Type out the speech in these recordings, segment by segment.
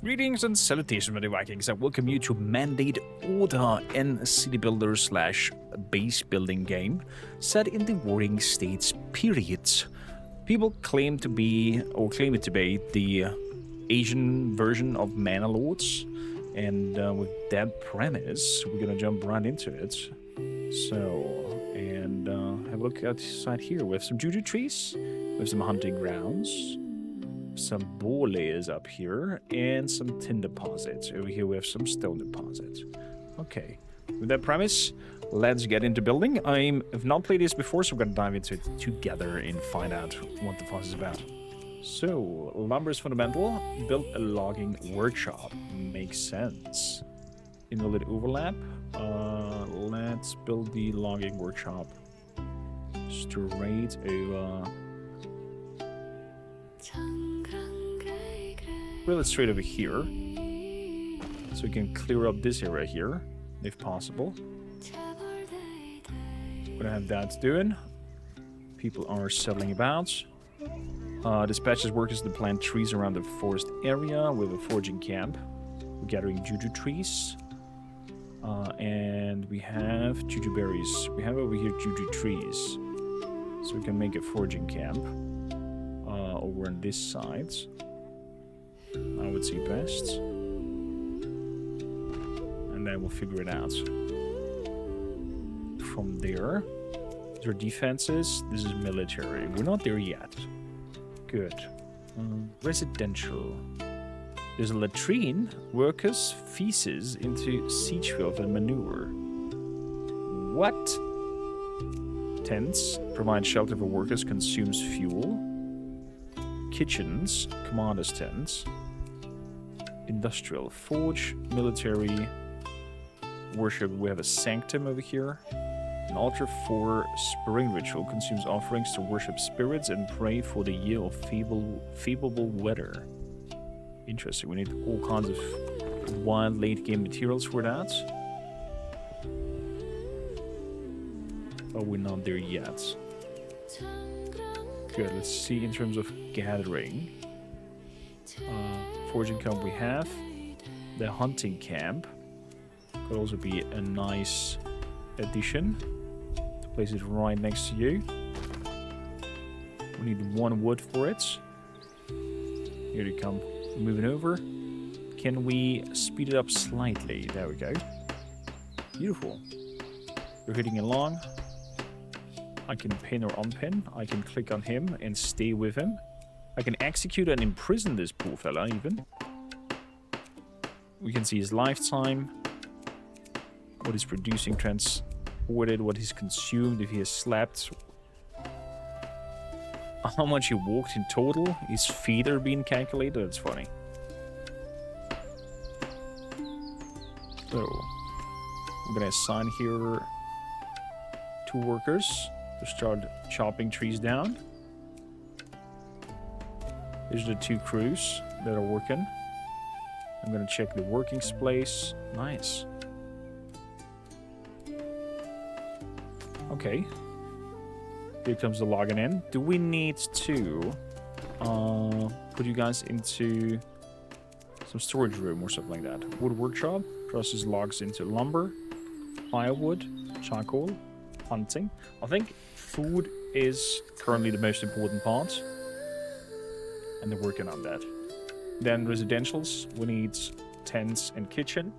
Greetings and salutations, my Vikings. I welcome you to Mandate Order, and city builder slash base building game set in the Warring States period. People claim it to be the Asian version of Manor Lords, and with that premise, we're gonna jump right into it. Have a look outside here. We have some juju trees, we have some hunting grounds, some boar layers up here, and some tin deposits. Over here we have some stone deposits. Okay, with that premise, let's get into building. I've not played this before, so we're gonna dive into it together and find out what the fuss is about. So, lumber is fundamental. Build a logging workshop. Makes sense. Invalid overlap. Let's build the logging workshop straight over. Build it straight over here, so we can clear up this area here, if possible. We're gonna have that doing. People are settling about. Dispatches workers to plant trees around the forest area with a foraging camp. We're gathering juju trees. And we have juju berries. We have over here juju trees. So we can make a foraging camp over on this side. I would say best. And then we'll figure it out. From there, these are defenses. This is military. We're not there yet. Good. Residential. There's a latrine. Workers' feces into siege field and manure. What? Tents. Provide shelter for workers. Consumes fuel. Kitchens. Commander's tents. Industrial. Forge. Military. Worship. We have a sanctum over here. An altar for spring ritual. Consumes offerings to worship spirits and pray for the year of favorable weather. Interesting. We need all kinds of wild late game materials for that. But we're not there yet. Good. Let's see in terms of gathering. Foraging camp we have. The hunting camp could also be a nice addition. Place it right next to you. We need 1 wood for it. Here you come. Moving over. Can we speed it up slightly? There we go. Beautiful. We're hitting along. I can pin or unpin. I can click on him and stay with him. I can execute and imprison this poor fella even. We can see his lifetime. What he's producing, transported, what he's consumed, if he has slept. How much he walked in total. His feet are being calculated. That's funny. So, we're gonna assign here 2 workers to start chopping trees down. These are the 2 crews that are working. I'm gonna check the working space. Nice. Okay. Here comes the logging in. Do we need to put you guys into some storage room or something like that? Wood workshop. Process logs into lumber, firewood, charcoal, hunting. I think food is currently the most important part. And they're working on that. Then residentials. We need tents and kitchen.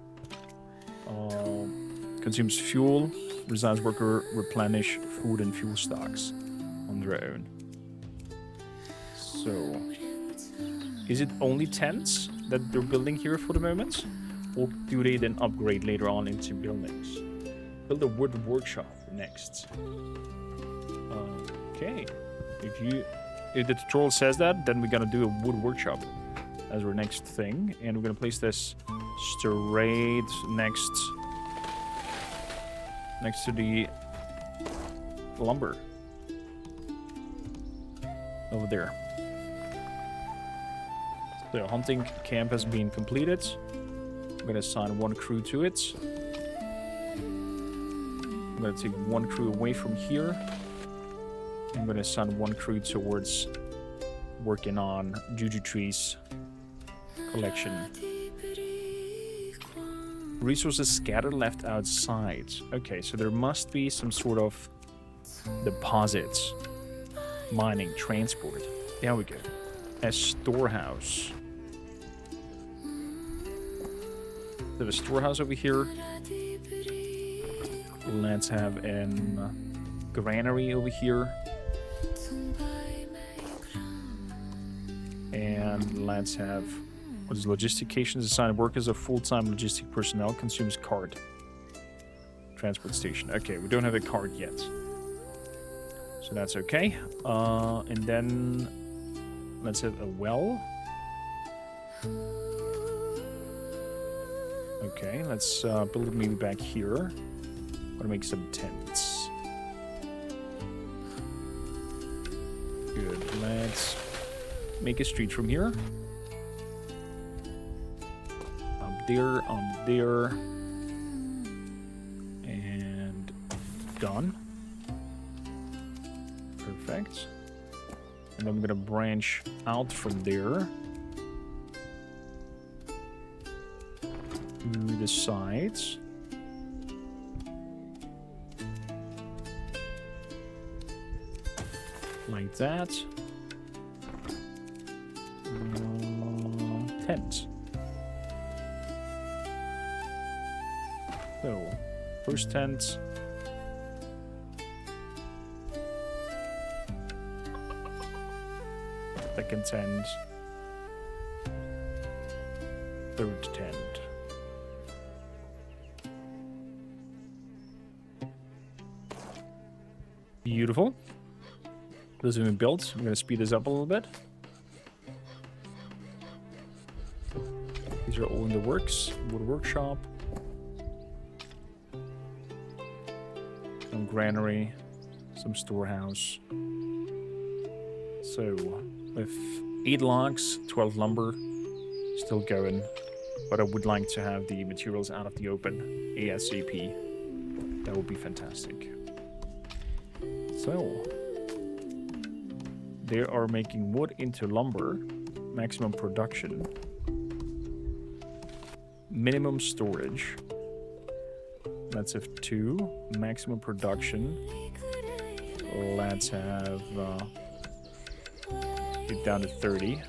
Consumes fuel. Resides worker replenish food and fuel stocks on their own. So, is it only tents that they're building here for the moment? Or do they then upgrade later on into buildings? Build a wood workshop next. Okay. If the tutorial says that, then we're gonna do a wood workshop as our next thing. And we're gonna place this straight next to the lumber over there. The hunting camp has been completed. I'm gonna assign 1 crew to it. I'm gonna take 1 crew away from here. I'm gonna assign 1 crew towards working on juju trees collection. Resources scattered left outside. Okay, so there must be some sort of deposits. Mining, transport. There we go. A storehouse. There's a storehouse over here. Let's have a granary over here. And let's have... What is logistication? Assigned workers of full-time logistic personnel. Consumes cart. Transport station. Okay, we don't have a cart yet. So that's okay. And then let's have a well. Okay, let's build it maybe back here. I'm gonna make some tents. Good. Let's make a street from here. Up there, and done. Perfect. And I'm gonna branch out from there to the sides. Like that. Tent. So, first tent. Second tent. Third tent. Beautiful. This has been built. I'm going to speed this up a little bit. These are all in the works. Wood workshop. Some granary. Some storehouse. So, with 8 logs, 12 lumber, still going. But I would like to have the materials out of the open ASAP. That would be fantastic. So, they are making wood into lumber. Maximum production. Minimum storage. Let's have 2. Maximum production. Let's have it down to 30.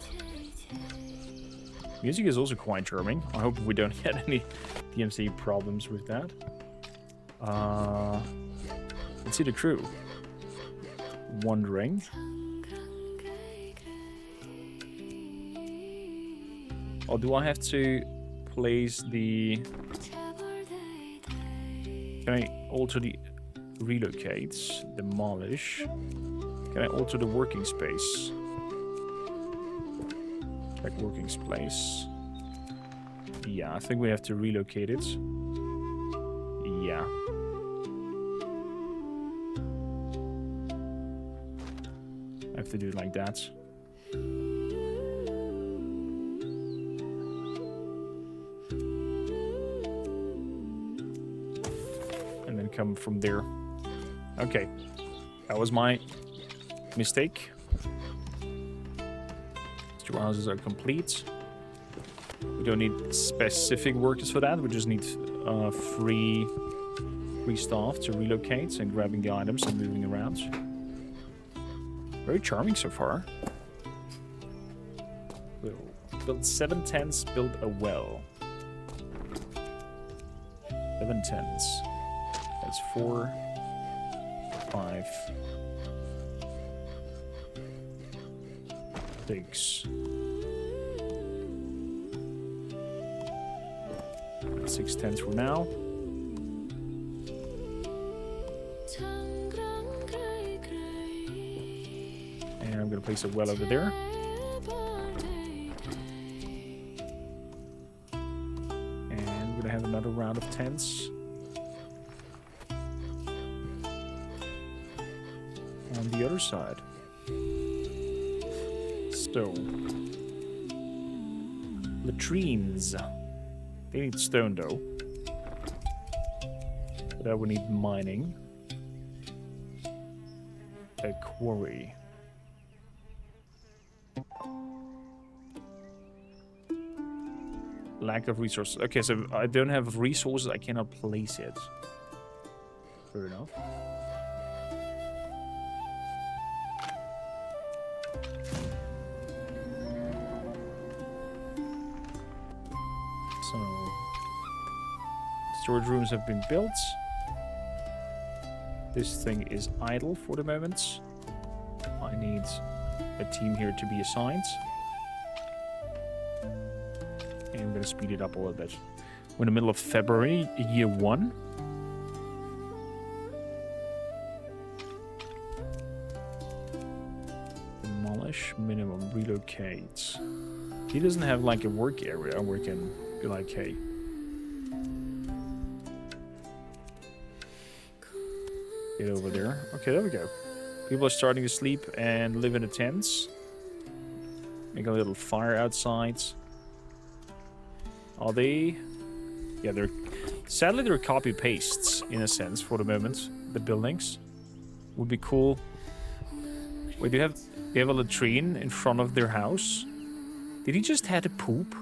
Music is also quite charming. I hope we don't get any DMC problems with that. Let's see the crew. Wondering. Or do I have to place the... Can I alter the... Relocate, demolish. Can I alter the working space? Check working space. Yeah, I think we have to relocate it. Yeah. I have to do it like that. And then come from there. Okay. That was my mistake. Two houses are complete. We don't need specific workers for that. We just need free staff to relocate and grabbing the items and moving around. Very charming so far. We'll build 7 tents, build a well. 7 tents. That's 4, 5, 6. 6 tents for now. And I'm gonna place a well over there. And we're gonna have another round of tents. On the other side. So, latrines. They need stone though. But I would need mining. A quarry. Lack of resources. Okay, so I don't have resources. I cannot place it. Fair enough. So, storage rooms have been built. This thing is idle for the moment. I need a team here to be assigned. And I'm going to speed it up a little bit. We're in the middle of February, year 1. Demolish, minimum, relocate. He doesn't have like a work area where he can be like, hey. Get over there. Okay, there we go. People are starting to sleep and live in the tents. Make a little fire outside. Are they? Yeah, they're... Sadly, they're copy-pastes, in a sense, for the moment. The buildings. Would be cool. Wait, they have a latrine in front of their house? Did he just had a poop?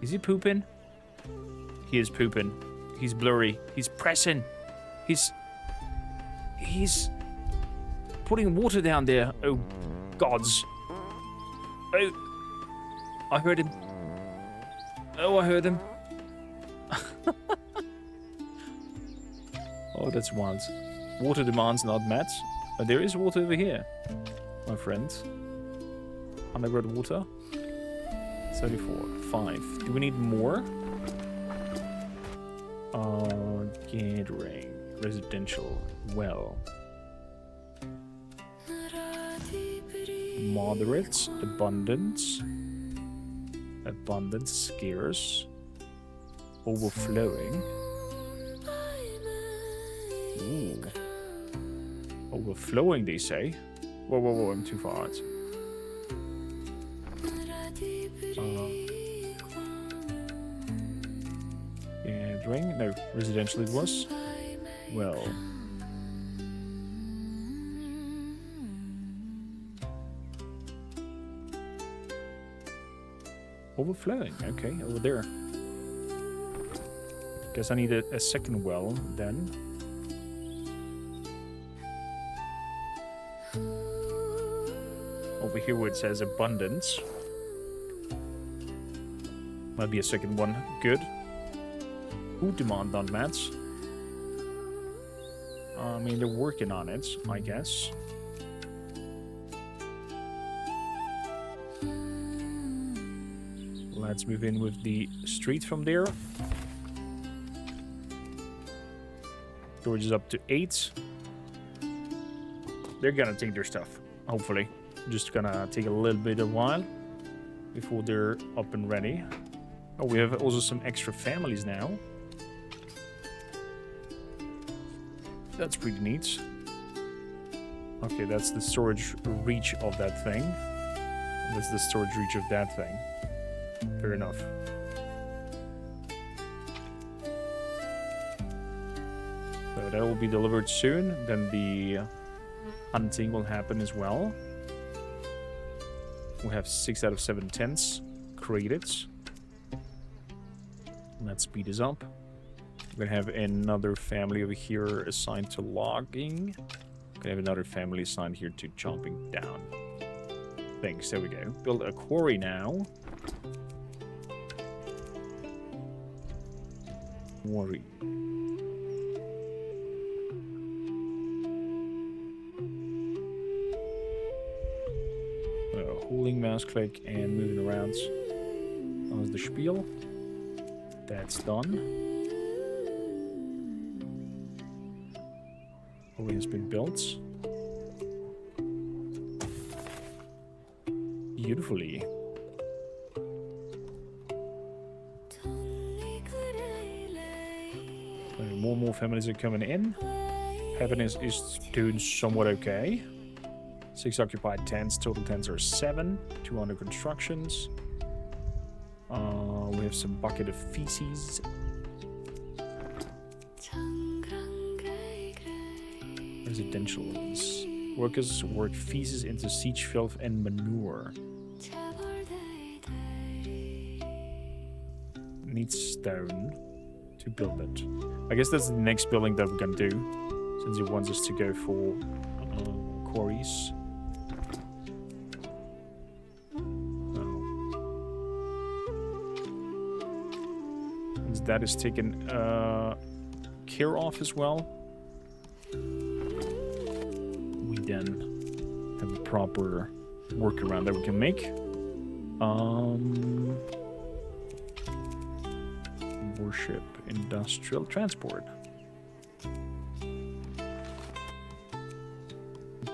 Is he pooping? He is pooping. He's blurry. He's pressing. He's putting water down there. Oh, gods. Oh, I heard him. Oh, I heard him. Oh, that's wild. Water demands not met. But there is water over here, my friend. Underground water. 34. 5. Do we need more? Gathering. Residential. Well. Moderate. Abundance. Abundance. Scarce. Overflowing. Ooh. Overflowing, they say. Whoa, whoa, whoa, I'm too far out. Gathering. No, residential it was. Well. Overflowing. Okay, over there. Guess I need a second well then. Over here where it says abundance. Might be a second one. Good. Food demand not match. I mean, they're working on it, I guess. Let's move in with the street from there. Storage is up to 8. They're gonna take their stuff, hopefully. Just gonna take a little bit of a while before they're up and ready. Oh, we have also some extra families now. That's pretty neat. Okay, that's the storage reach of that thing. That's the storage reach of that thing. Fair enough. So that will be delivered soon. Then the hunting will happen as well. We have 6 out of 7 tents created. Let's speed this up. We're gonna have another family over here assigned to logging. We're gonna have another family assigned here to chopping down things. There we go. Build a quarry now. Quarry. Holding mouse click and moving around. How's the spiel? That's done. Quarry has been built. Beautifully. More and more families are coming in. Happiness is doing somewhat okay. 6 occupied tents. Total tents are 7. 2 under constructions. We have some bucket of feces. Residentials. Workers work feces into siege filth and manure. Needs stone to build it. I guess that's the next building that we're gonna do, since it wants us to go for quarries. Since that is taken care of as well, we then have a proper workaround that we can make. Worship industrial transport.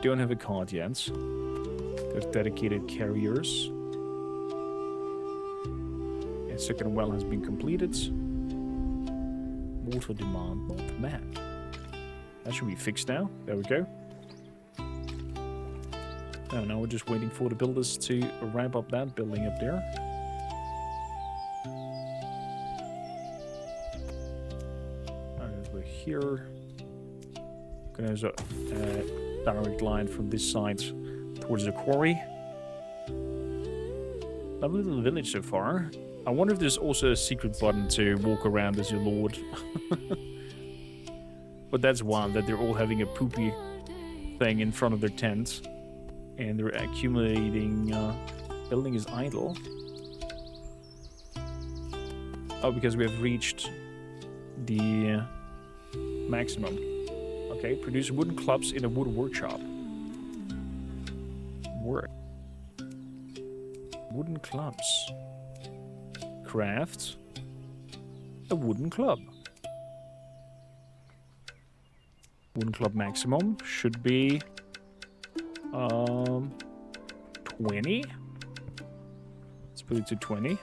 Don't have a card yet. There's dedicated carriers. A second well has been completed. Water demand not met. That should be fixed now. There we go. Oh, now we're just waiting for the builders to ramp up that building up there. Over here. There's a direct line from this side towards the quarry. Lovely little village so far. I wonder if there's also a secret button to walk around as your lord. But that's wild that they're all having a poopy thing in front of their tent. And they're accumulating... building is idle. Oh, because we have reached the maximum. Okay, produce wooden clubs in a wood workshop. Work. Wooden clubs. Craft a wooden club. Wooden club maximum should be 20. Let's put it to 20.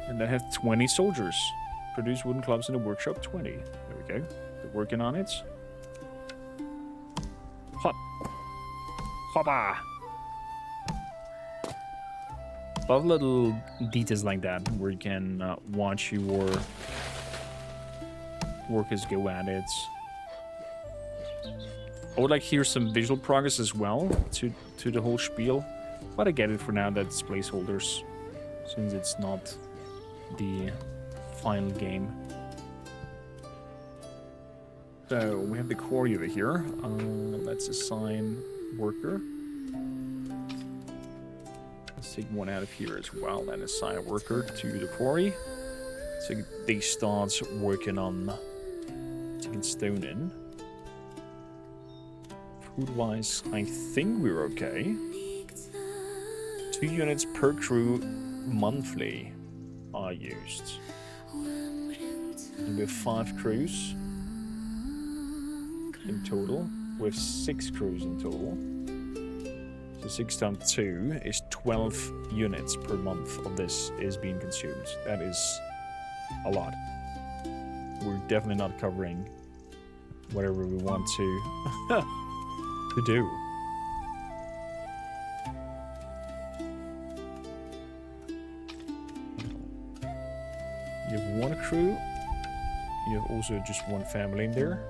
And I have 20 soldiers. Produce wooden clubs in the workshop 20. There we go. They're working on it. Hop. Hoppa. Love little details like that where you can watch your workers go at it. I would like to hear some visual progress as well to the whole spiel. But I get it for now that it's placeholders, since it's not the final game. So we have the quarry over here. Let's assign worker. Let's take one out of here as well and assign a worker to the quarry. So they start working on taking stone in. Food-wise, I think we're okay. 2 units per crew monthly are used. And we have 5 crews in total. We have 6 crews in total. So 6 times 2 is 12 units per month of this is being consumed. That is a lot. We're definitely not covering whatever we want to do. You have 1 crew. You have also just 1 family in there.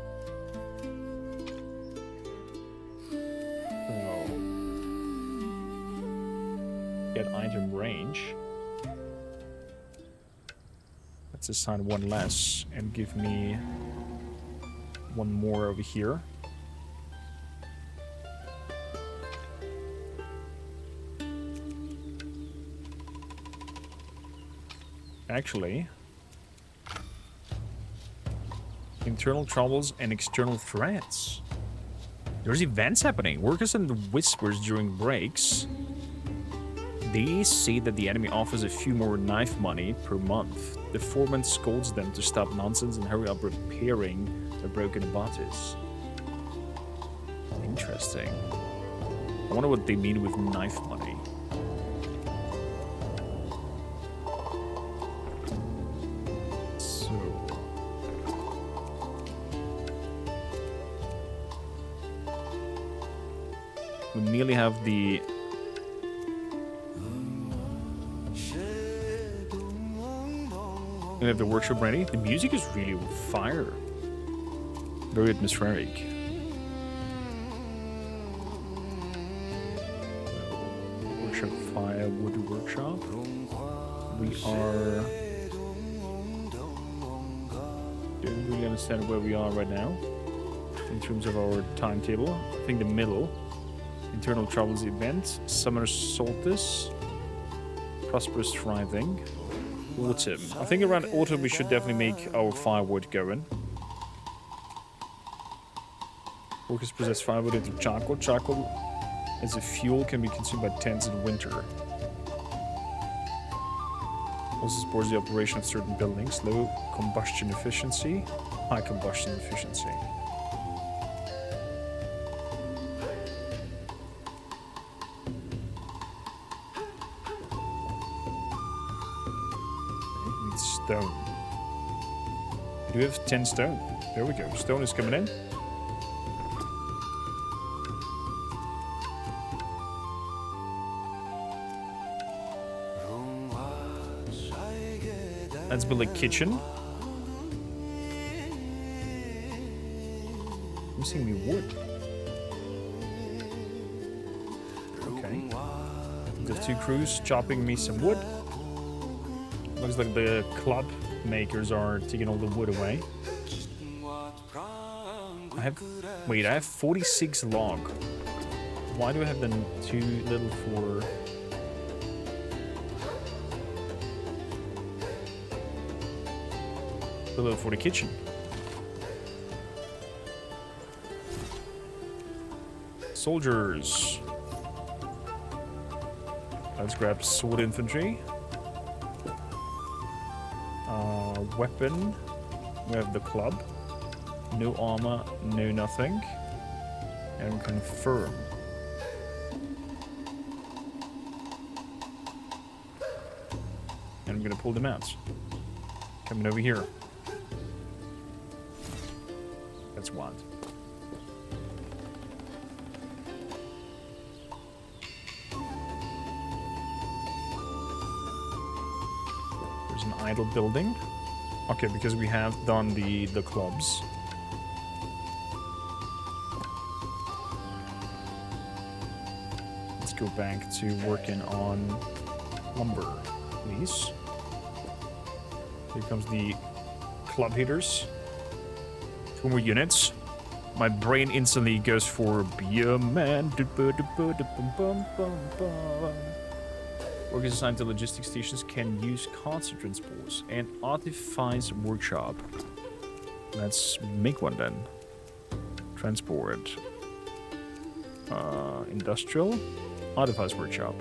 So, get item range. Let's assign 1 less and give me 1 more over here. Actually, internal troubles and external threats. There's events happening. Workers and whispers during breaks. They say that the enemy offers a few more knife money per month. The foreman scolds them to stop nonsense and hurry up repairing their broken bodies. Interesting. I wonder what they mean with knife money. We nearly have the... We have the workshop ready. The music is really fire. Very atmospheric. workshop, firewood workshop. We are... don't really understand where we are right now in terms of our timetable. I think the middle. Internal Troubles event. Summer Solstice. Prosperous Thriving. Autumn. I think around autumn we should definitely make our firewood going. Workers possess firewood into charcoal. Charcoal as a fuel can be consumed by tents in winter. Also supports the operation of certain buildings. Low combustion efficiency. High combustion efficiency. Stone. Do we have 10 stone? There we go. Stone is coming in. Let's build a kitchen. Missing me wood. Okay. The 2 crews chopping me some wood. Looks like the club makers are taking all the wood away. I have 46 log. Why do I have them too little for... too little for the kitchen? Soldiers. Let's grab sword infantry. Weapon. We have the club. No armor, no nothing. And confirm. And I'm gonna pull them out. Coming over here. That's one. There's an idle building. Okay, because we have done the clubs. Let's go back to working on lumber, please. Here comes the club hitters. 2 more units. My brain instantly goes for be a man. Workers assigned to logistics stations can use carts to transport. And Artifice workshop. Let's make one then. Transport. Industrial. Artifice workshop.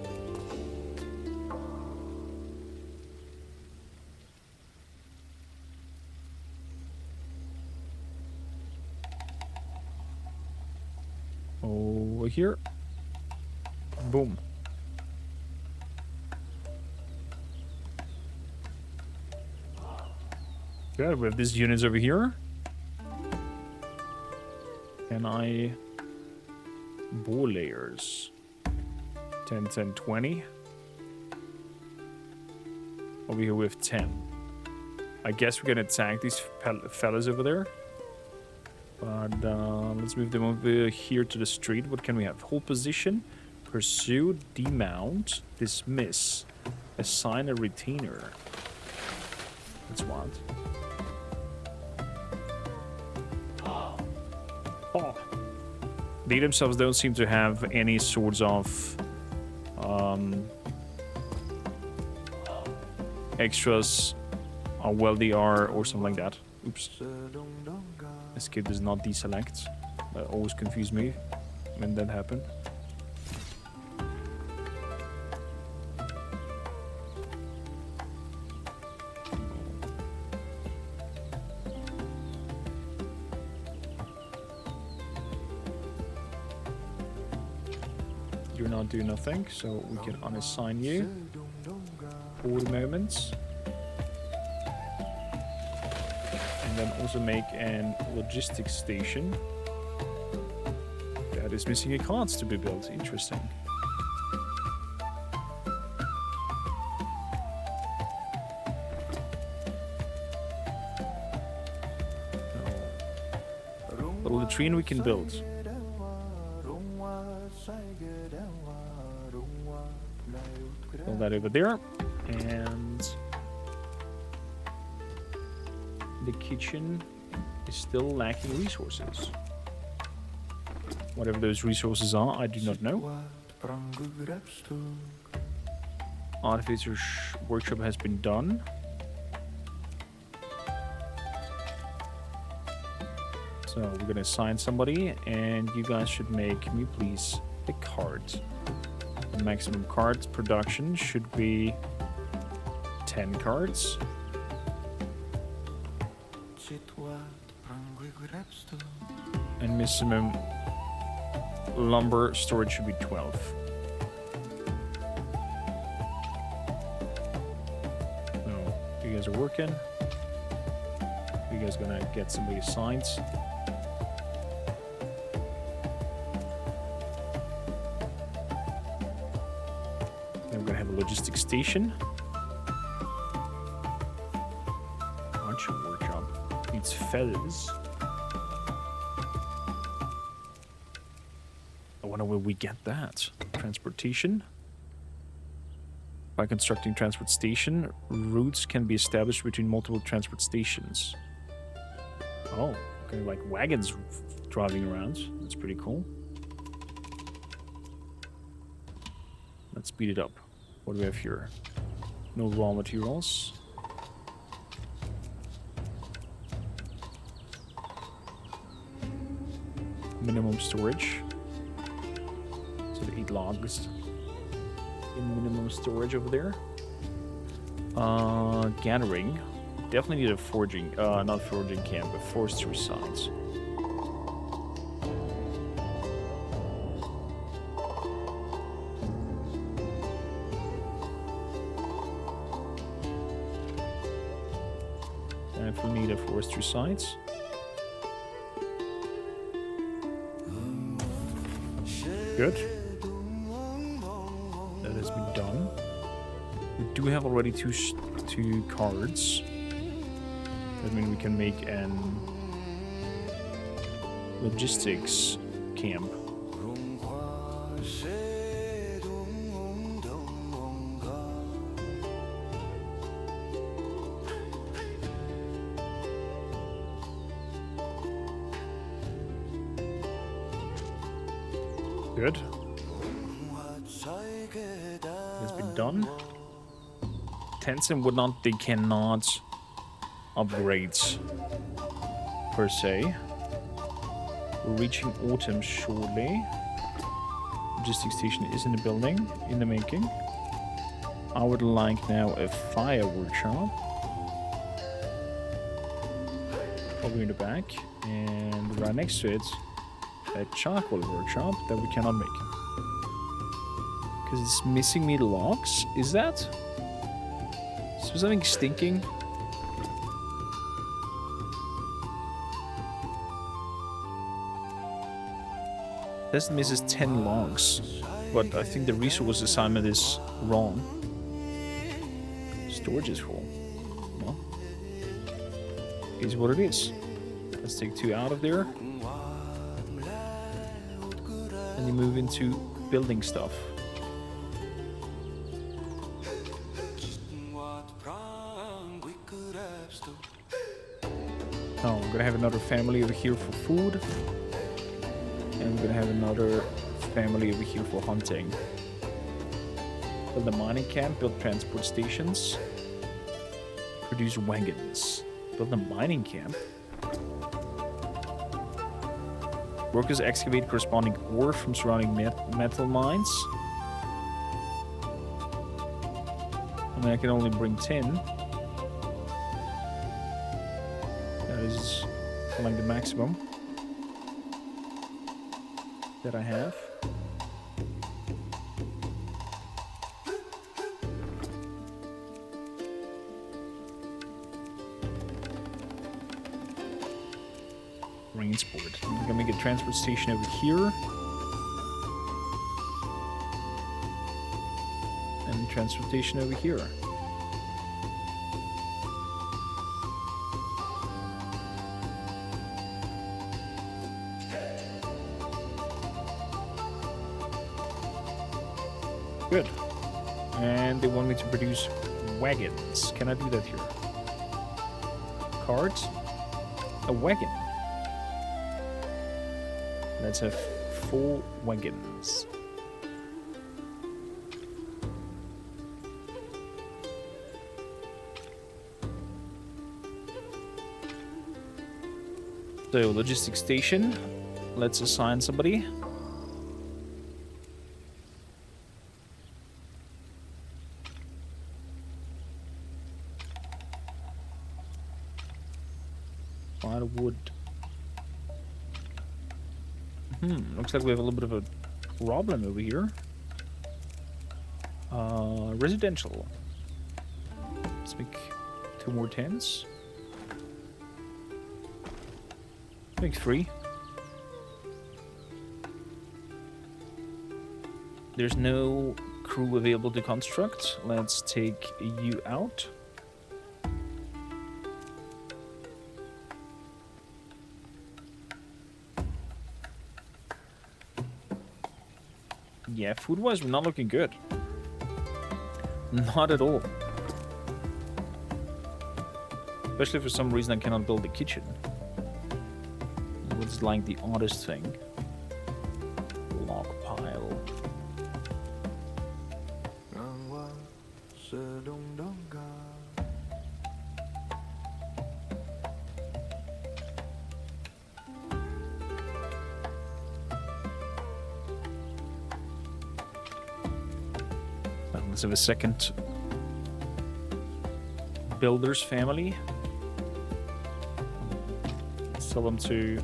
Over here. Boom. Good, we have these units over here. Can I... bore layers. 10, 10, 20. Over here we have 10. I guess we're gonna attack these fellas over there. But let's move them over here to the street. What can we have? Hold position. Pursue. Demount. Dismiss. Assign a retainer. That's what. Oh. They themselves don't seem to have any sorts of extras how well they are or something like that. Oops. Escape does not deselect. That always confused me when that happened. You're not doing nothing, so we can unassign you for the moment. And then also make an logistics station that is missing a cart to be built. Interesting. The latrine we can build. All that over there. And the kitchen is still lacking resources. Whatever those resources are, I do not know. Artificer's workshop has been done. So we're gonna assign somebody, and you guys should make me please a cart. The maximum cart production should be 10 carts. And maximum lumber storage should be 12. So you guys are working. You guys gonna get somebody assigned. Then we're gonna have a logistics station. Archer workshop needs feathers. I wonder where we get that. Transportation. By constructing transport station, routes can be established between multiple transport stations. Oh, okay, like wagons driving around. That's pretty cool. Let's speed it up. What do we have here? No raw materials. Minimum storage. So the 8 logs in minimum storage over there. Gathering. Definitely need a foraging, not foraging camp, but forestry sites. Definitely need a forestry sites. Good. That has been done. We do have already two cards. That means we can make an logistics camp. Good. It's been done. Tents and whatnot, they cannot upgrade per se. We're reaching autumn shortly. Logistics station is in the building, in the making. I would like now a fire workshop. Over in the back, and right next to it, a charcoal workshop that we cannot make. Because it's missing me logs. Is that? Is there something stinking? This misses 10 logs, but I think the resource assignment is wrong. Storage is full. Well, is what it is. Let's take 2 out of there. And you move into building stuff. Oh, we're gonna have another family over here for food. And we're gonna have another family over here for hunting. Build a mining camp, build transport stations. Produce wagons. Build a mining camp. Workers excavate corresponding ore from surrounding metal mines. I mean, I can only bring tin. That is like the maximum that I have. Rainsport. I'm gonna make a transport station over here. And transportation over here. Good. And they want me to produce wagons. Can I do that here? Carts? A wagon. Let's have 4 wagons. So, logistics station. Let's assign somebody. Firewood. Looks like we have a little bit of a problem over here. Residential. Let's make 2 more tents. Make 3. There's no crew available to construct. Let's take you out. Yeah, food-wise, we're not looking good. Not at all. Especially for some reason I cannot build a kitchen. What's like the oddest thing? Log pile. Let's have a second builder's family. Let's tell them to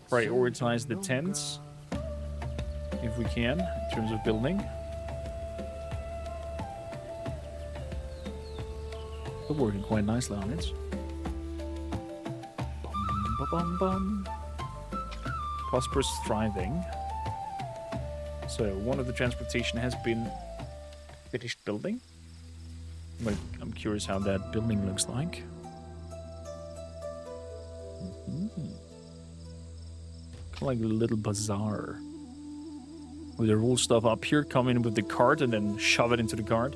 prioritize the tents if we can in terms of building. We're working quite nicely on it. Bum, bum, bum. Prosperous thriving. So one of the transportation has been finished building. But I'm curious how that building looks like. Kind of like a little bazaar. Where they roll stuff up here, come in with the cart, and then shove it into the cart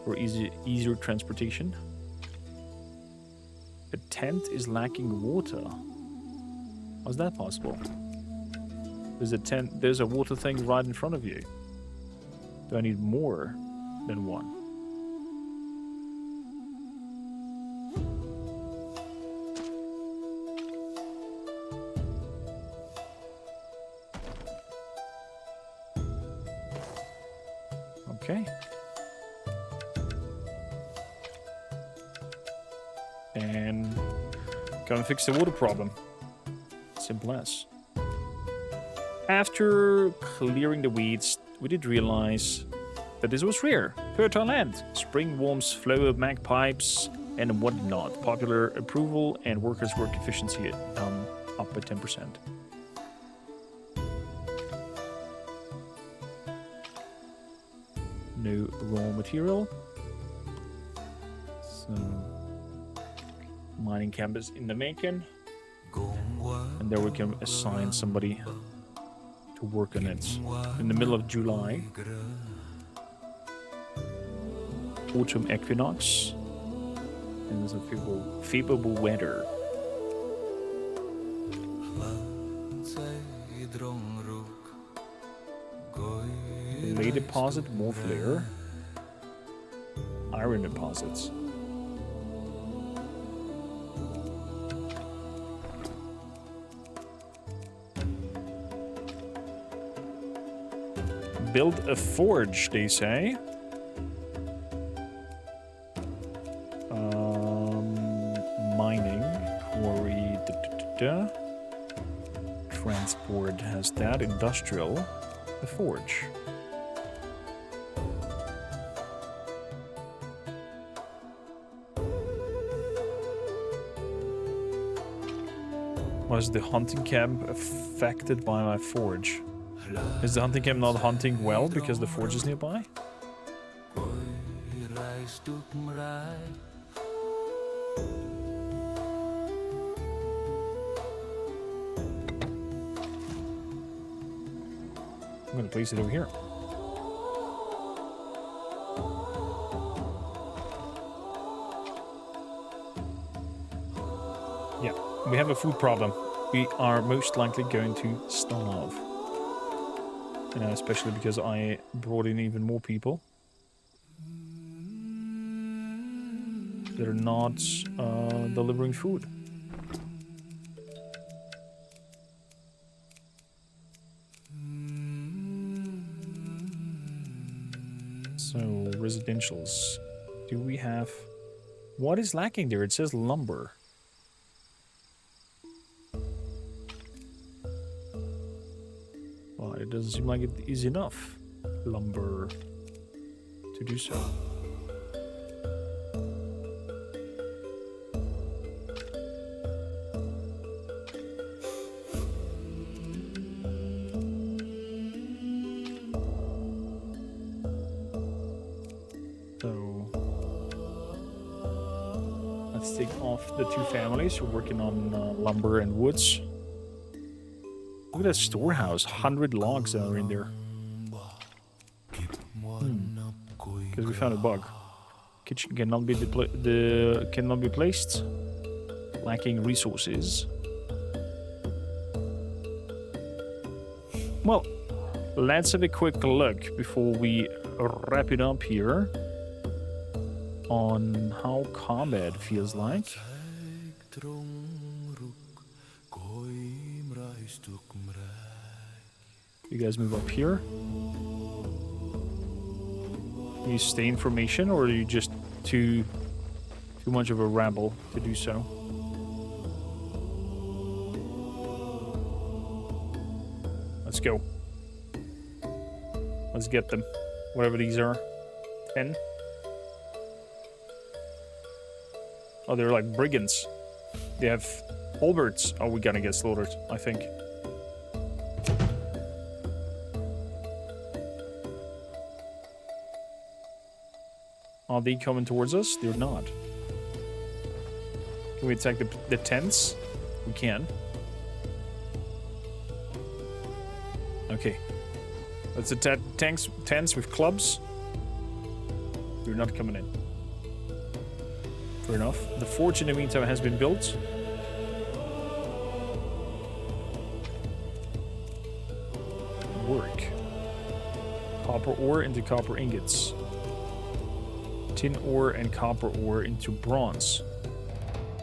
for easier transportation. The tent is lacking water. How's that possible? There's a water thing right in front of you. Do I need more than one? Okay. And go and fix the water problem. Simple as. After clearing the weeds, we did realize that this was rare. Fertile land, spring warms, flow of magpipes, and whatnot. Popular approval and workers' work efficiency up by 10%. No raw material. So, mining camp is in the making. And there we can assign somebody to work on it. In the middle of July. Autumn equinox. And there's a favorable weather. Clay deposit, more flare. Iron deposits. Build a forge, they say. Mining, quarry, transport has that. Industrial, the forge. Was the hunting camp affected by my forge? Is the hunting camp not hunting well because the forge is nearby? I'm gonna place it over here. We have a food problem. We are most likely going to starve. Especially because I brought in even more people. They're not delivering food. So, residentials. Do we have... What is lacking there? It says lumber. Well, it doesn't seem like it is enough lumber to do so. Take off the two families who are working on lumber and woods. Look at that storehouse. 100 logs that are in there. Because we found a bug. Kitchen cannot be cannot be placed. Lacking resources. Well, let's have a quick look before we wrap it up here on how combat feels like. You guys move up here. You stay in formation, or are you just too much of a rabble to do so? Let's go. Let's get them. Whatever these are. 10. Oh, they're like brigands. They have halberds. Oh, we're gonna get slaughtered, I think. Are they coming towards us? They're not. Can we attack the tents? We can. Okay. Let's attack tents with clubs. They're not coming in. Fair enough. The forge in the meantime has been built. Work. Copper ore into copper ingots. Tin ore and copper ore into bronze.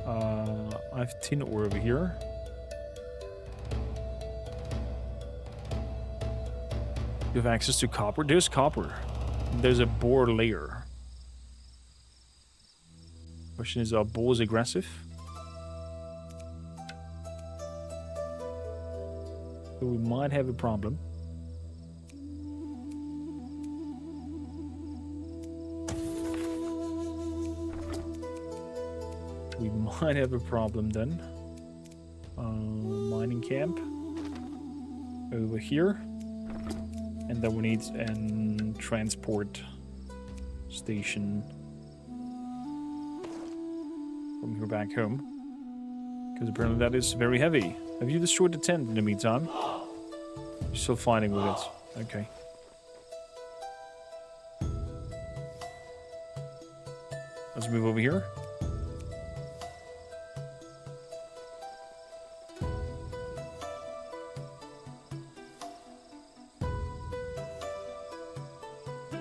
I have tin ore over here. You have access to copper? There's copper. There's a boar layer. Question is, are boars aggressive? So we might have a problem. We might have a problem then. Mining camp. Over here. And then we need a transport station from here back home. Because apparently that is very heavy. Have you destroyed the tent in the meantime? You're still fighting with it. Okay. Let's move over here.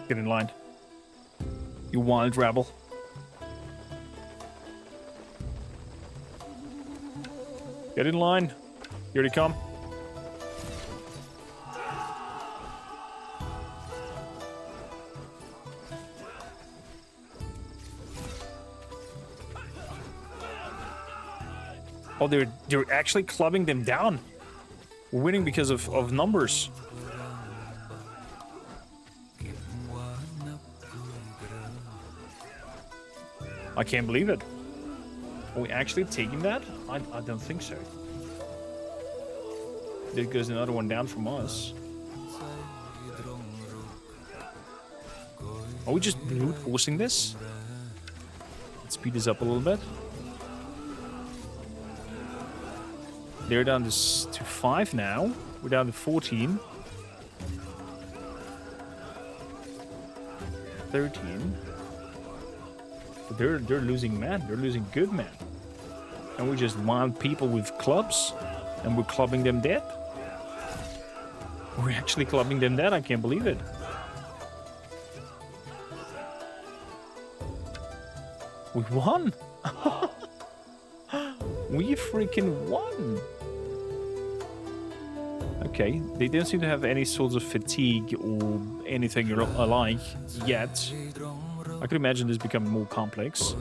Get in line. You wild rabble. Get in line. Here they come. Oh, they're actually clubbing them down. We're winning because of numbers. I can't believe it. Are we actually taking that? I don't think so. There goes another one down from us. Are we just brute forcing this? Let's speed this up a little bit. They're down to 5 now. We're down to 14. 13. But they're losing men. They're losing good men. And we just wild people with clubs, and we're clubbing them dead. We're actually clubbing them dead. I can't believe it. We won. We freaking won. Okay, they don't seem to have any sorts of fatigue or anything alike yet. I could imagine this becoming more complex.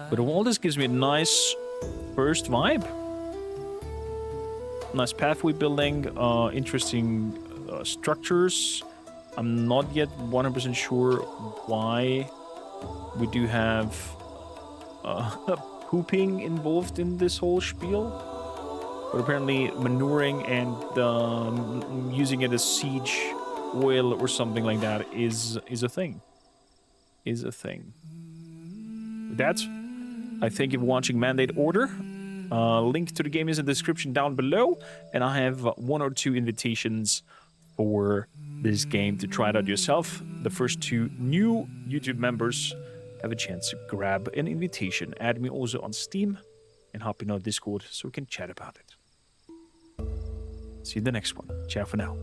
But all this gives me a nice first vibe. Nice pathway building, interesting structures. I'm not yet 100% sure why we do have pooping involved in this whole spiel. But apparently manuring and using it as siege oil or something like that is a thing. With that, I thank you for watching Mandate Order. Link to the game is in the description down below. And I have 1 or 2 invitations for this game to try it out yourself. The first 2 new YouTube members have a chance to grab an invitation. Add me also on Steam and hop in our Discord so we can chat about it. See you in the next one. Ciao for now.